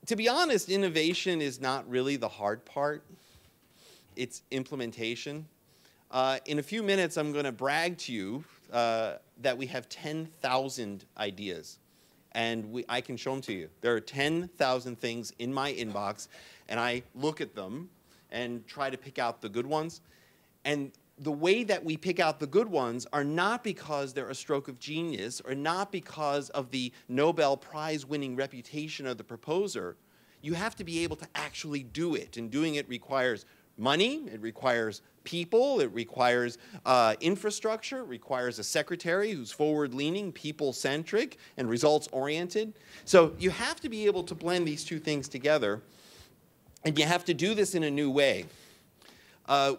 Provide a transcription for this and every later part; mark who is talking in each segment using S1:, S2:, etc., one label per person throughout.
S1: To be honest, innovation is not really the hard part. It's implementation. In a few minutes, I'm going to brag to you that we have 10,000 ideas. And I can show them to you. There are 10,000 things in my inbox, and I look at them and try to pick out the good ones. And the way that we pick out the good ones are not because they're a stroke of genius or not because of the Nobel Prize-winning reputation of the proposer. You have to be able to actually do it, and doing it requires money, it requires people, it requires infrastructure, it requires a secretary who's forward-leaning, people-centric, and results-oriented. So you have to be able to blend these two things together, and you have to do this in a new way.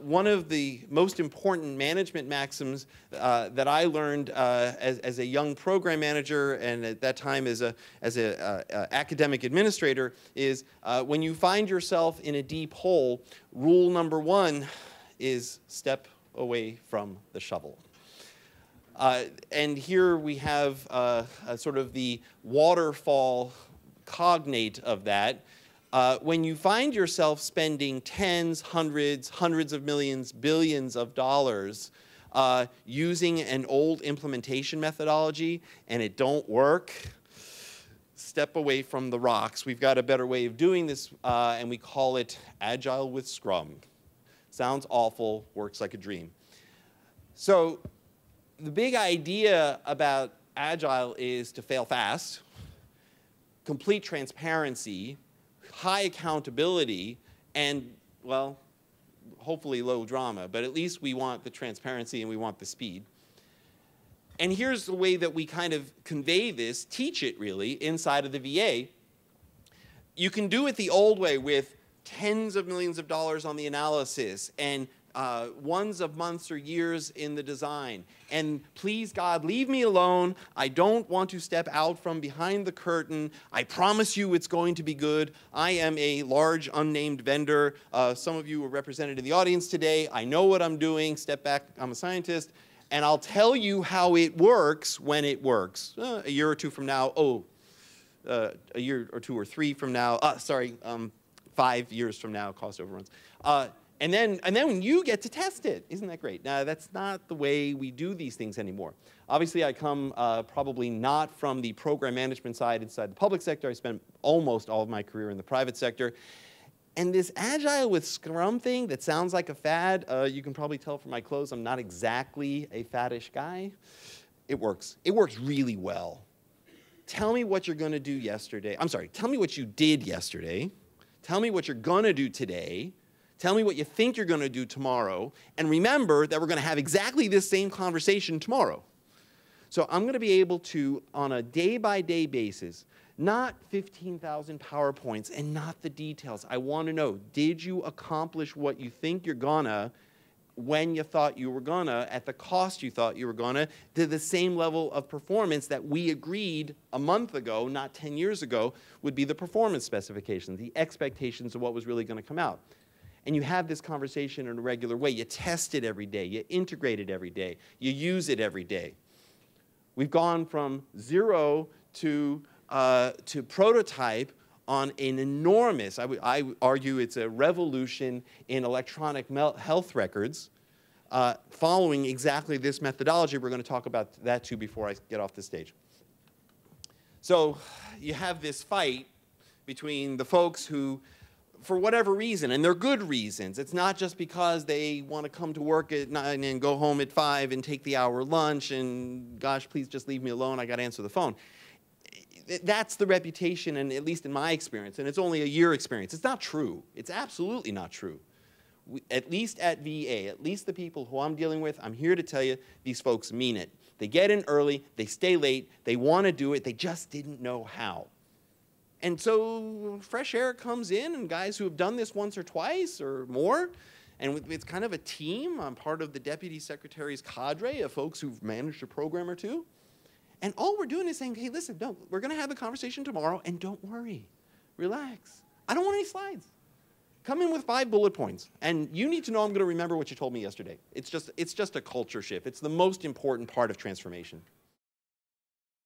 S1: One of the most important management maxims that I learned as a young program manager and at that time as an academic administrator is when you find yourself in a deep hole, rule number one is step away from the shovel. And here we have sort of the waterfall cognate of that. When you find yourself spending tens, hundreds of millions, billions of dollars using an old implementation methodology and it don't work, step away from the rocks. We've got a better way of doing this, and we call it Agile with Scrum. Sounds awful, works like a dream. So the big idea about Agile is to fail fast, complete transparency, high accountability, and, well, hopefully low drama, but at least we want the transparency and we want the speed. And here's the way that we kind of convey this, teach it really, inside of the VA. You can do it the old way with tens of millions of dollars on the analysis and ones of months or years in the design. And please, God, leave me alone. I don't want to step out from behind the curtain. I promise you it's going to be good. I am a large unnamed vendor. Some of you are represented in the audience today. I know what I'm doing. Step back. I'm a scientist. And I'll tell you how it works when it works. A year or two from now. A year or two or three from now. 5 years from now, cost overruns. And then when you get to test it. Isn't that great? Now, that's not the way we do these things anymore. Obviously, I come probably not from the program management side inside the public sector. I spent almost all of my career in the private sector. And this Agile with Scrum thing that sounds like a fad, you can probably tell from my clothes I'm not exactly a faddish guy. It works. It works really well. Tell me what you're going to do yesterday. I'm sorry, tell me what you did yesterday. Tell me what you're going to do today. Tell me what you think you're going to do tomorrow. And remember that we're going to have exactly this same conversation tomorrow. So I'm going to be able to, on a day-by-day basis, not 15,000 PowerPoints and not the details. I want to know, did you accomplish what you think you're gonna, when you thought you were gonna, at the cost you thought you were gonna, to the same level of performance that we agreed a month ago, not 10 years ago, would be the performance specifications, the expectations of what was really going to come out. And you have this conversation in a regular way. You test it every day. You integrate it every day. You use it every day. We've gone from zero to prototype on an enormous, I argue it's a revolution in electronic health records, following exactly this methodology. We're going to talk about that too before I get off the stage. So you have this fight between the folks who, for whatever reason, and they're good reasons. It's not just because they want to come to work at 9 and go home at 5 and take the hour lunch and, gosh, please just leave me alone, I got to answer the phone. That's the reputation, and at least in my experience, and it's only a year experience. It's not true. It's absolutely not true. At least at VA, at least the people who I'm dealing with, I'm here to tell you, these folks mean it. They get in early, they stay late, they want to do it, they just didn't know how. And so fresh air comes in, and guys who have done this once or twice or more, and it's kind of a team. I'm part of the deputy secretary's cadre of folks who've managed a program or two. And all we're doing is saying, hey, listen, no, we're going to have a conversation tomorrow, and don't worry. Relax. I don't want any slides. Come in with 5 bullet points, and you need to know I'm going to remember what you told me yesterday. It's just a culture shift. It's the most important part of transformation.